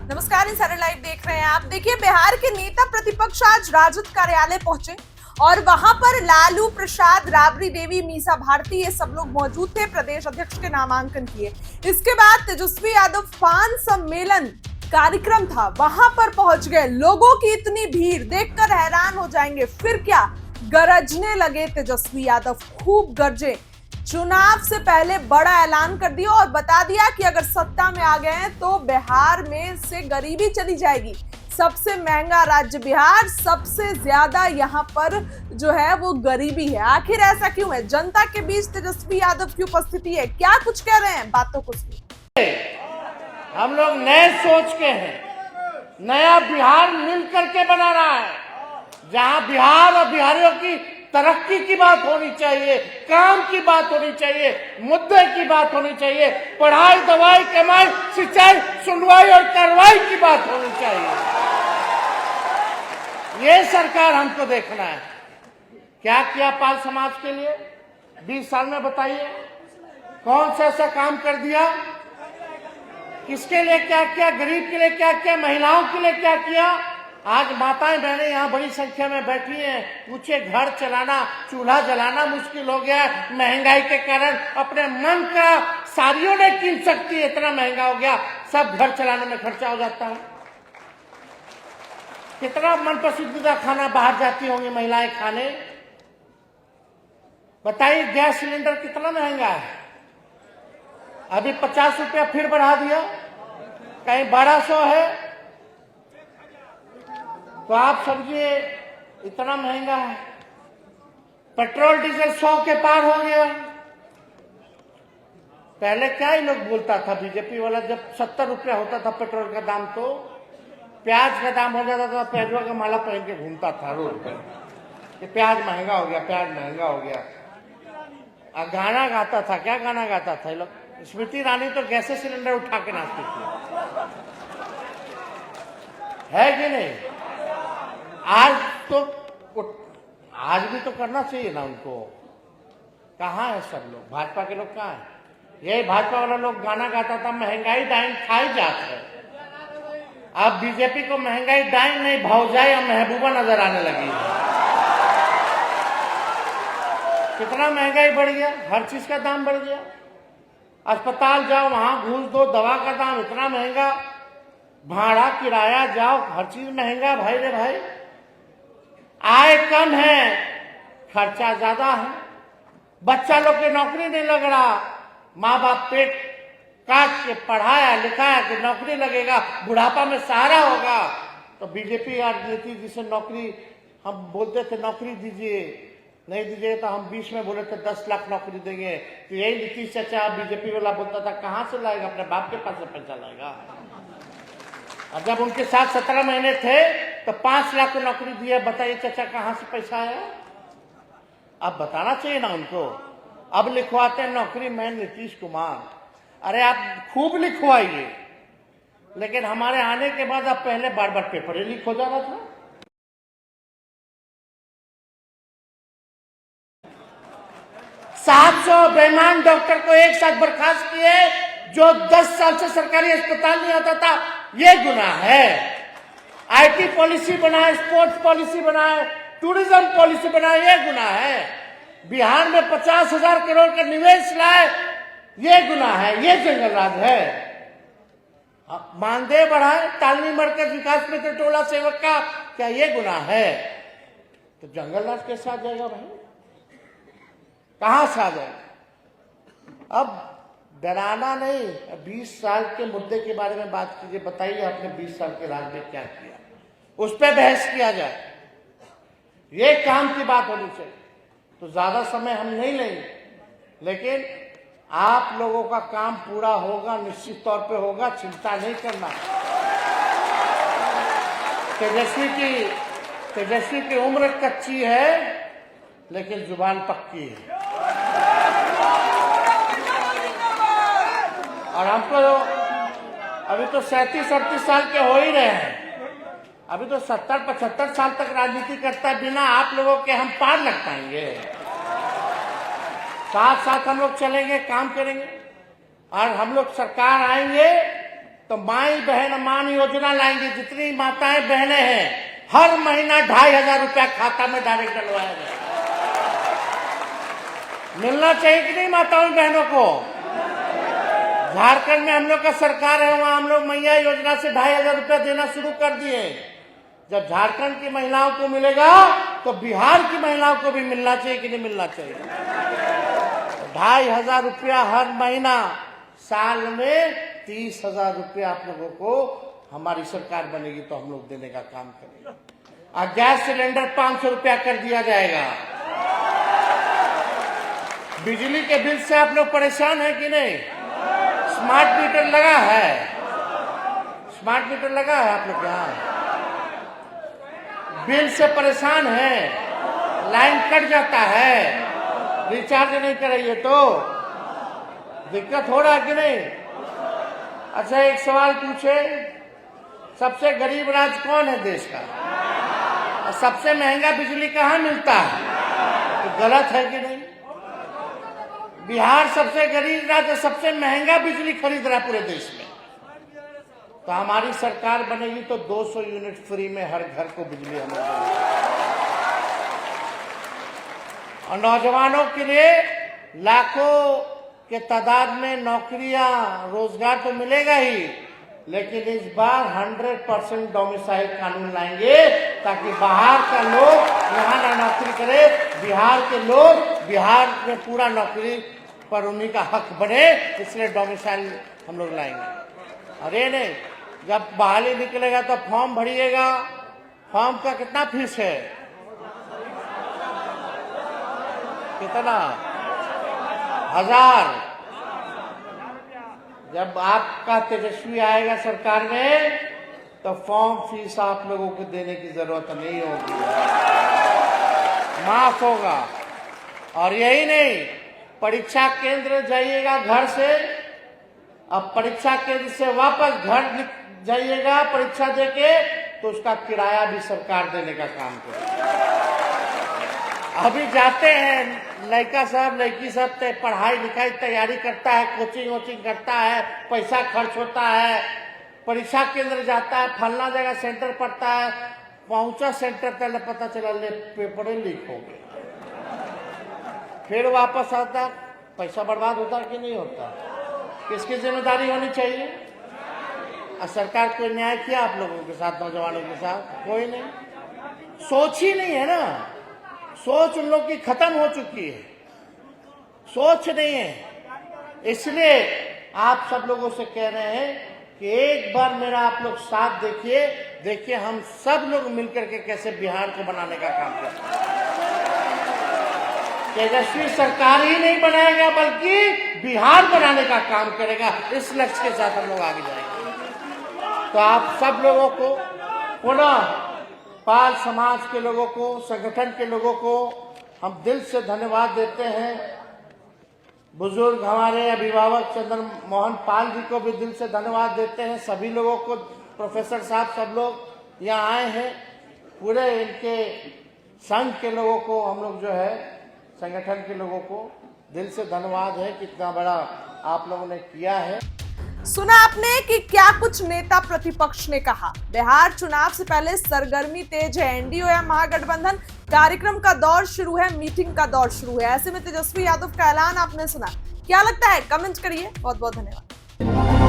नमस्कार, insider live देख रहे हैं आप। देखिए, बिहार के नेता प्रतिपक्ष आज राजद कार्यालय पहुंचे और वहां पर लालू प्रसाद, राबड़ी देवी, मीसा भारती, ये सब लोग मौजूद थे। प्रदेश अध्यक्ष के नामांकन किए। इसके बाद तेजस्वी यादव फान सम्मेलन कार्यक्रम था, वहां पर पहुंच गए। लोगों की इतनी भीड़ देखकर हैरान हो जाएंगे। फिर क्या, गरजने लगे तेजस्वी यादव, खूब गरजे। चुनाव से पहले बड़ा ऐलान कर दिया और बता दिया कि अगर सत्ता में आ गए हैं तो बिहार में से गरीबी चली जाएगी। सबसे महंगा राज्य बिहार, सबसे ज्यादा यहाँ पर जो है वो गरीबी है। आखिर ऐसा क्यों है? जनता के बीच तेजस्वी यादव की उपस्थिति है, क्या कुछ कह रहे हैं, बातों को सुनिए। हम लोग नए सोच के हैं, नया बिहार मिल करके बना रहा है, जहां बिहार और बिहारियों की तरक्की की बात होनी चाहिए, काम की बात होनी चाहिए, मुद्दे की बात होनी चाहिए, पढ़ाई, दवाई, कमाई, सिंचाई, सुनवाई और कार्रवाई की बात होनी चाहिए। ये सरकार हमको देखना है। क्या किया पाल समाज के लिए 20 साल में, बताइए कौन सा ऐसा काम कर दिया? किसके लिए क्या किया? गरीब के लिए क्या किया? महिलाओं के लिए क्या किया? आज माताएं बहनें यहाँ बड़ी संख्या में बैठी हैं। पूछे, घर चलाना, चूल्हा जलाना मुश्किल हो गया महंगाई के कारण। अपने मन का साड़ियों नहीं कीन सकती, इतना महंगा हो गया। सब घर चलाने में खर्चा हो जाता है। कितना मन पसंदीदा खाना बाहर जाती होंगी महिलाएं खाने। बताइए, गैस सिलेंडर कितना महंगा है। अभी 50 रुपया फिर बढ़ा दिया, कहीं 1200 है। तो आप समझिए इतना महंगा है। पेट्रोल डीजल 100 के पार हो गया। पहले क्या ही लोग बोलता था बीजेपी वाला, जब 70 रुपया होता था पेट्रोल का दाम, तो प्याज का दाम हो जाता था, प्याजवा का माला पहन के घूमता था रोड पर कि प्याज महंगा हो गया, प्याज महंगा हो गया। गाना गाता था। क्या गाना गाता था ये लोग? स्मृति ईरानी तो गैस सिलेंडर उठा के नाचती थी, है कि नहीं? आज भी तो करना चाहिए ना उनको। कहाँ है सब लोग? भाजपा के लोग कहाँ है? यही भाजपा वाला लोग गाना गाता था, महंगाई डाइन खाई जात है। अब बीजेपी को महंगाई डाइन नहीं, भौजाई या महबूबा नजर आने लगी है। कितना महंगाई बढ़ गया, हर चीज का दाम बढ़ गया। अस्पताल जाओ, वहां घूस दो, दवा का दाम इतना महंगा, भाड़ा किराया जाओ, हर चीज महंगा। भाई रे भाई, आय कम है, खर्चा ज्यादा है। बच्चा लोग की नौकरी नहीं लग रहा। माँ बाप पेट काट के पढ़ाया लिखाया कि नौकरी लगेगा, बुढ़ापा में सहारा होगा। तो बीजेपी राजनीति जिसे नौकरी, हम बोलते थे नौकरी दीजिए, नहीं दीजिए तो हम 20 में बोले थे 10 लाख नौकरी देंगे। तो यही नीतीश चाचा बीजेपी वाला बोलता था, कहां से लाएगा? अपने बाप के पास से पैसा लाएगा। और जब उनके साथ 17 महीने थे तो 5 लाख को नौकरी दिया। बताइए चाचा, कहां से पैसा आया? अब बताना चाहिए ना उनको। अब लिखवाते हैं नौकरी मैन नीतीश कुमार। अरे आप खूब लिखवाइए, लेकिन हमारे आने के बाद अब पहले बार बार पेपर ही लीक हो जा रहा था। 700 बेईमान डॉक्टर को एक साथ बर्खास्त किए, जो 10 साल से सरकारी अस्पताल नहीं आता था। ये गुनाह है। आईटी पॉलिसी बनाए, स्पोर्ट्स पॉलिसी बनाए, टूरिज्म पॉलिसी बनाए, ये गुनाह है। बिहार में 50,000 करोड़ का निवेश लाए, ये गुनाह है, ये जंगल राज है। मानदेय बढ़ाए, तालमी मरकज विकास मित्र टोला सेवक का, क्या ये गुनाह है? तो जंगल राज कैसे आ जाएगा भाई? कहां से आ जाएगा? अब डराना नहीं, 20 साल के मुद्दे के बारे में बात कीजिए। बताइए आपने 20 साल के राज में क्या किया, उस पर बहस किया जाए। ये काम की बात होनी चाहिए। तो ज्यादा समय हम नहीं लेंगे, लेकिन आप लोगों का काम पूरा होगा, निश्चित तौर पे होगा, चिंता नहीं करना। तेजस्वी की उम्र कच्ची है, लेकिन जुबान पक्की है। और हमको अभी तो 37-38 साल के हो ही रहे हैं। अभी तो 70-75 साल तक राजनीति करता है। बिना आप लोगों के हम पार लग पाएंगे? साथ साथ हम लोग चलेंगे, काम करेंगे, और हम लोग सरकार आएंगे तो माई बहन मान योजना लाएंगे। जितनी माताएं बहनें हैं हर महीना 2,500 रुपया खाता में डायरेक्ट डलवाया जाए। मिलना चाहिए कि नहीं माताओं बहनों को? झारखंड में हम लोग का सरकार है, वहां हम लोग मैया योजना से 2,500 रुपया देना शुरू कर दिए। जब झारखंड की महिलाओं को मिलेगा तो बिहार की महिलाओं को भी मिलना चाहिए कि नहीं मिलना चाहिए? 2,500 रुपया हर महीना, साल में 30,000 रुपया आप लोगों को हमारी सरकार बनेगी तो हम लोग देने का काम करेंगे। और गैस सिलेंडर 500 रुपया कर दिया जाएगा। बिजली के बिल से आप लोग परेशान हैं कि नहीं? स्मार्ट मीटर लगा है? स्मार्ट मीटर लगा है आप लोग यहाँ? बिल से परेशान है, लाइन कट जाता है, रिचार्ज नहीं कराइए तो दिक्कत हो रहा है कि नहीं? अच्छा एक सवाल पूछे, सबसे गरीब राज्य कौन है देश का? और सबसे महंगा बिजली कहाँ मिलता है? तो गलत है कि नहीं? बिहार सबसे गरीब राज्य, सबसे महंगा बिजली खरीद रहा है पूरे देश में। तो हमारी सरकार बनेगी तो 200 यूनिट फ्री में हर घर को बिजली हम लोग देंगे। और नौजवानों के लिए लाखों के तादाद में नौकरियां, रोजगार तो मिलेगा ही, लेकिन इस बार 100% डोमिसाइल कानून लाएंगे ताकि बाहर का लोग यहाँ ना नौकरी करे, बिहार के लोग बिहार में पूरा नौकरी पर उन्हीं का हक बने। इसलिए डोमिसाइल हम लोग लाएंगे। अरे नहीं, जब बहाली निकलेगा तो फॉर्म भरिएगा। फॉर्म का कितना फीस है? कितना? 1000। जब आपका तेजस्वी आएगा सरकार में तो फॉर्म फीस आप लोगों को देने की जरूरत नहीं होगी, माफ होगा। और यही नहीं, परीक्षा केंद्र जाइएगा घर से, अब परीक्षा केंद्र से वापस घर जाइएगा परीक्षा देके, तो उसका किराया भी सरकार देने का काम करेगी। अभी जाते हैं लड़का साहब लड़की सब पढ़ाई लिखाई तैयारी करता है, कोचिंग वोचिंग करता है, पैसा खर्च होता है, परीक्षा केंद्र जाता है, फलना जगह सेंटर पड़ता है, पहुंचा सेंटर तक पता चला ले पेपर लीक हो गए, फिर वापस आता, पैसा बर्बाद होता कि नहीं होता? किसकी जिम्मेदारी होनी चाहिए? और सरकार कोई न्याय किया आप लोगों के साथ, नौजवानों के साथ? कोई नहीं। सोच ही नहीं है ना, सोच उन लोग की खत्म हो चुकी है, सोच नहीं है। इसलिए आप सब लोगों से कह रहे हैं कि एक बार मेरा आप लोग साथ देखिए, देखिए हम सब लोग मिलकर के कैसे बिहार को बनाने का काम करते हैं। तेजस्वी सरकार ही नहीं बनाएगा बल्कि बिहार बनाने का काम करेगा। इस लक्ष्य के साथ हम लोग आगे जाएंगे। तो आप सब लोगों को पुनः पाल समाज के लोगों को, संगठन के लोगों को हम दिल से धन्यवाद देते हैं। बुजुर्ग हमारे अभिभावक चंद्र मोहन पाल जी को भी दिल से धन्यवाद देते हैं। सभी लोगों को, प्रोफेसर साहब सब लोग यहाँ आए हैं, पूरे इनके संघ के लोगों को, हम लोग जो है संगठन के लोगों को दिल से धन्यवाद है कि इतना बड़ा आप लोगों ने किया है। सुना आपने कि क्या कुछ नेता प्रतिपक्ष ने कहा। बिहार चुनाव से पहले सरगर्मी तेज है, एनडीए या महागठबंधन, कार्यक्रम का दौर शुरू है, मीटिंग का दौर शुरू है। ऐसे में तेजस्वी यादव का ऐलान आपने सुना, क्या लगता है? कमेंट करिए। बहुत बहुत धन्यवाद।